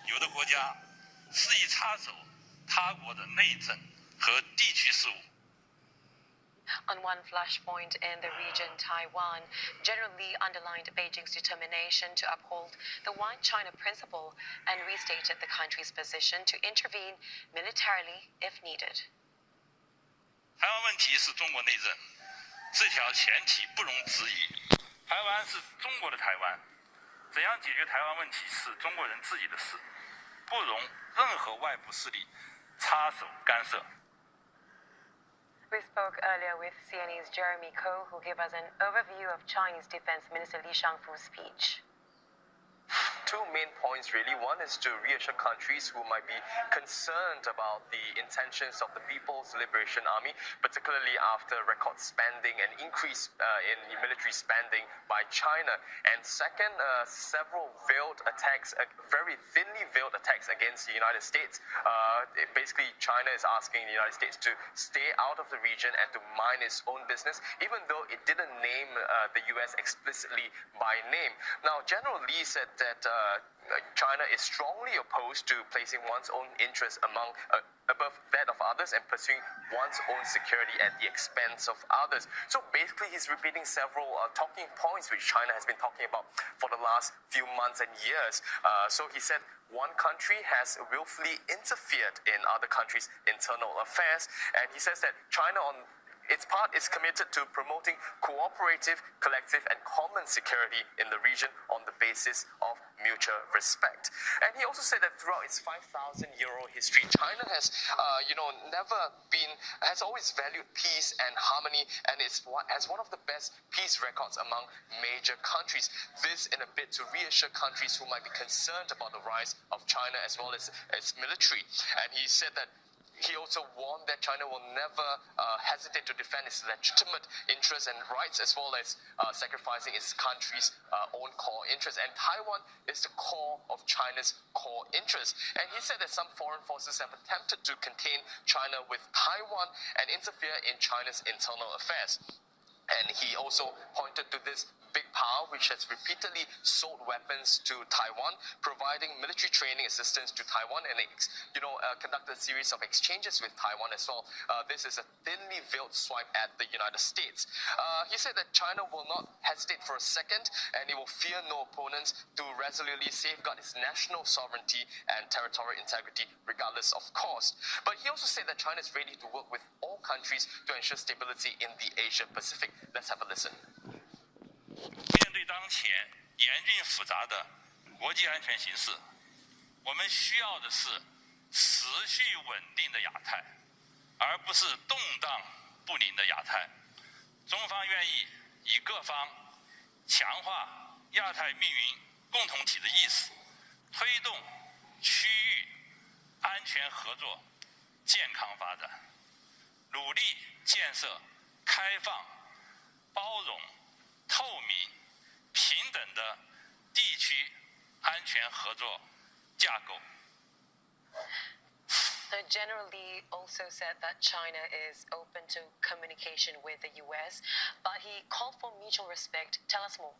有的国家肆意插手他国的内政和地区事务。On one flashpoint in the region, Taiwan, General Li underlined Beijing's determination to uphold the One China principle and restated the country's position to intervene militarily if needed. 台湾问题是中国内政，这条前提不容置疑。台湾是中国的台湾，怎样解决台湾问题是中国人自己的事，不容任何外部势力插手干涉。We spoke earlier with CNE's Jeremy Ko, who gave us an overview of Chinese Defense Minister Li Shangfu's speech. Two main points really. One is to reassure countries who might be concerned about the intentions of the People's Liberation Army, particularly after record spending and increase in military spending by China. And second, several veiled attacks, very thinly veiled attacks against the United States. Basically, China is asking the United States to stay out of the region and to mind its own business, even though it didn't name the U.S. explicitly by name. Now, General Li said that China is strongly opposed to placing one's own interests above that of others and pursuing one's own security at the expense of others. So basically, he's repeating several talking points which China has been talking about for the last few months and years. So he said one country has willfully interfered in other countries' internal affairs, and he says that China on its part is committed to promoting cooperative, collective, and common security in the region on the basis of mutual respect. And he also said that throughout its 5,000-year-old history, China has, has always valued peace and harmony, and has one of the best peace records among major countries. This in a bid to reassure countries who might be concerned about the rise of China as well as its military. And he said that he also warned that China will never hesitate to defend its legitimate interests and rights, as well as sacrificing its country's own core interests. And Taiwan is the core of China's core interests. And he said that some foreign forces have attempted to contain China with Taiwan and interfere in China's internal affairs. And he also pointed to this big power which has repeatedly sold weapons to Taiwan, providing military training assistance to Taiwan, and conducted a series of exchanges with Taiwan as well. This is a thinly veiled swipe at the United States. He said that China will not hesitate for a second, and it will fear no opponents to resolutely safeguard its national sovereignty and territorial integrity, regardless of cost. But he also said that China is ready to work with all countries to ensure stability in the Asia-Pacific. Let's have a listen. 面对当前严峻复杂的国际安全形势，我们需要的是持续稳定的亚太，而不是动荡不宁的亚太。中方愿意以各方强化亚太命运共同体的意识，推动区域安全合作健康发展，努力建设开放、包容、透明、平等的地区安全合作架构。General Li also said that China is open to communication with the U.S., but he called for mutual respect. Tell us more.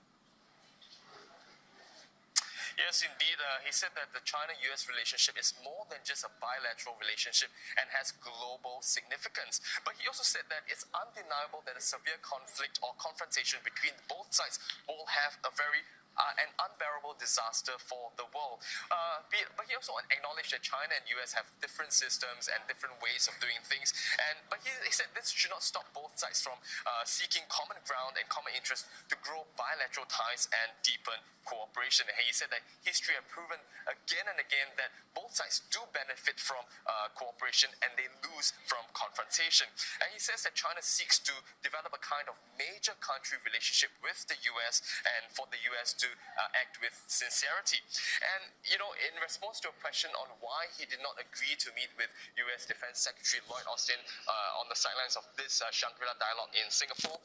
Yes, indeed. He said that the China-US relationship is more than just a bilateral relationship and has global significance. But he also said that it's undeniable that a severe conflict or confrontation between both sides will have an unbearable disaster for the world. But he also acknowledged that China and US have different systems and different ways of doing things. But he said this should not stop both sides from seeking common ground and common interest to grow bilateral ties and deepen cooperation. And he said that history has proven again and again that both sides do benefit from cooperation and they lose from confrontation. And he says that China seeks to develop a kind of major country relationship with the US, and for the US to act with sincerity. And, in response to a question on why he did not agree to meet with US Defense Secretary Lloyd Austin on the sidelines of this Shangri-La dialogue in Singapore,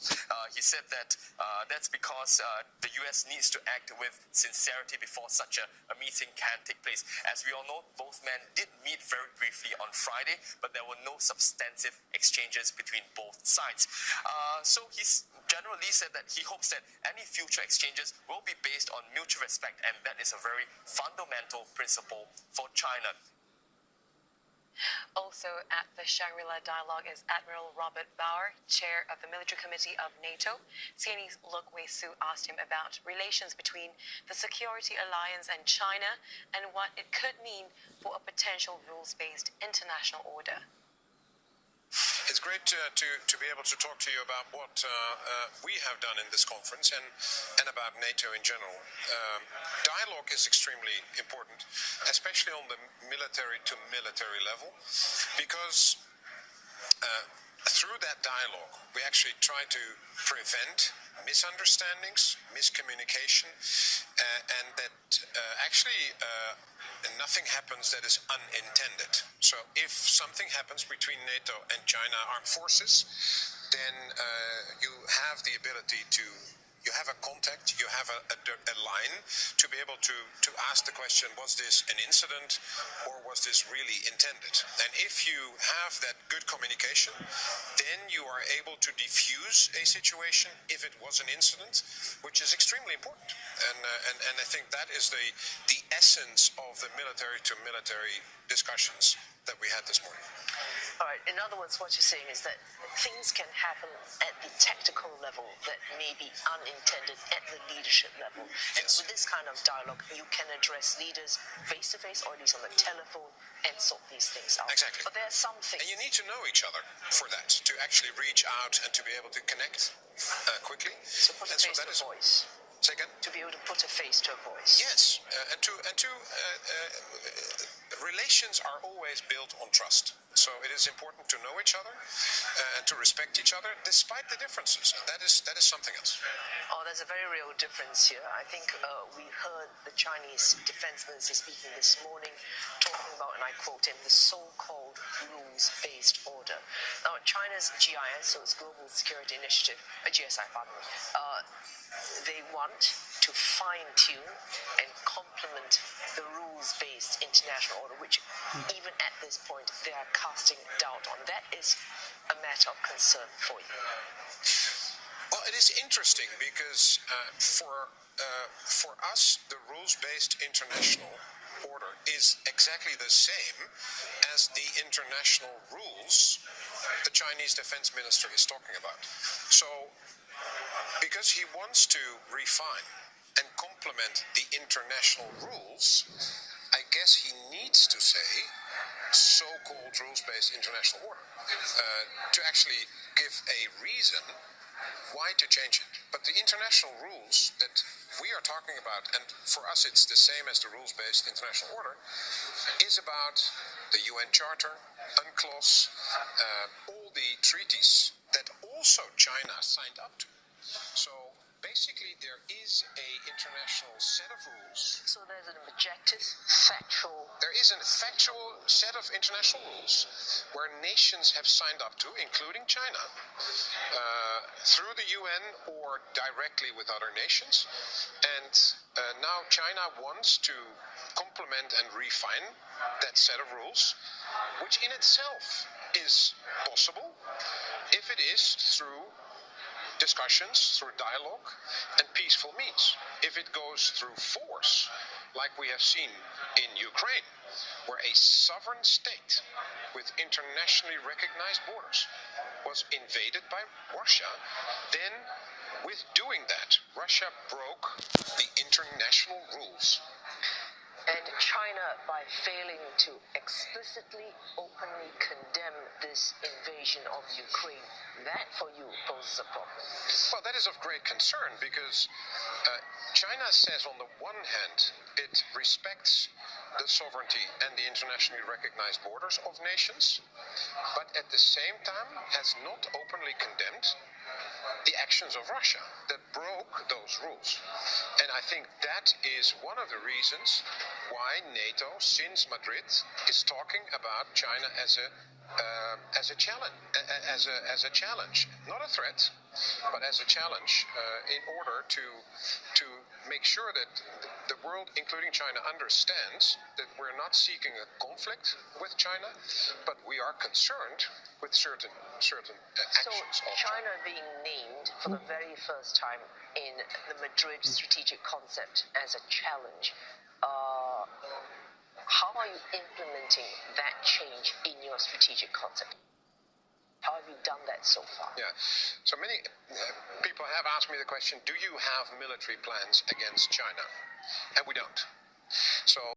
he said that that's because the US needs to act with sincerity before such a meeting can take place. As we all know, both men did meet very briefly on Friday, but there were no substantive exchanges between both sides. So General Lee said that he hopes that any future exchanges will be based on mutual respect, and that is a very fundamental principle for China. Also at the Shangri-La Dialogue is Admiral Robert Bauer, chair of the Military Committee of NATO. CNE's Look Wei Su asked him about relations between the Security Alliance and China and what it could mean for a potential rules-based international order. It's great to be able to talk to you about what we have done in this conference and about NATO in general. Dialogue is extremely important, especially on the military-to-military level, because through that dialogue, we actually try to prevent misunderstandings, miscommunication, and that actually nothing happens that is unintended. So if something happens between NATO and China armed forces, then you have the ability to, you have a contact, you have a line to be able to ask the question, was this an incident or was this really intended? And if you have that good communication, then you are able to diffuse a situation if it was an incident, which is extremely important. And I think that is the essence of the military-to-military discussions that we had this morning. All right. In other words, what you're saying is that things can happen at the tactical level that may be unintended at the leadership level. And Yes. with this kind of dialogue, you can address leaders face-to-face or at least on the telephone and sort these things out. Exactly. But there are some things... And you need to know each other for that, to actually reach out and to be able to connect quickly. So put a And face to a voice. Say again? To be able to put a face to a voice. Yes, relations are always built on trust. So it is important to know each other and to respect each other despite the differences. And that is something else. Oh, there's a very real difference here. I think we heard the Chinese defense minister speaking this morning, talking about, and I quote him, the so-called rules-based order. Now, China's GIS, so its Global Security Initiative, GSI, pardon me, they want to fine-tune and complement the rules-based international order, which even at this point they are casting doubt on. That is a matter of concern for you. Well, it is interesting because for us, the rules-based international order is exactly the same as the international rules the Chinese defense minister is talking about. So, because he wants to refine and complement the international rules, I guess he needs to say so-called rules-based international order to actually give a reason why to change it. But the international rules that we are talking about, and for us it's the same as the rules-based international order, is about the UN Charter, UNCLOS, all the treaties that also China signed up to. So basically there is a international set of rules. So there's an objective, factual... There is a factual set of international rules where nations have signed up to, including China, through the UN or directly with other nations. And now China wants to complement and refine that set of rules, which in itself is possible if it is through discussions, through dialogue and peaceful means. If it goes through force, like we have seen in Ukraine, where a sovereign state with internationally recognized borders was invaded by Russia, then with doing that, Russia broke the international rules. And China, by failing to explicitly, openly condemn this invasion of Ukraine, that for you poses a problem. Well, that is of great concern because China says on the one hand it respects the sovereignty and the internationally recognized borders of nations, but at the same time has not openly condemned the actions of Russia that broke those rules. And I think that is one of the reasons why NATO, since Madrid, is talking about China as a as a challenge, as a challenge, not a threat, but as a challenge, in order to make sure that the world, including China, understands that we're not seeking a conflict with China, but we are concerned with certain actions So of China being named for the very first time in the Madrid Strategic Concept as a challenge. How are you implementing that change in your strategic concept? How have you done that so far? Yeah. So many people have asked me the question, do you have military plans against China? And we don't. So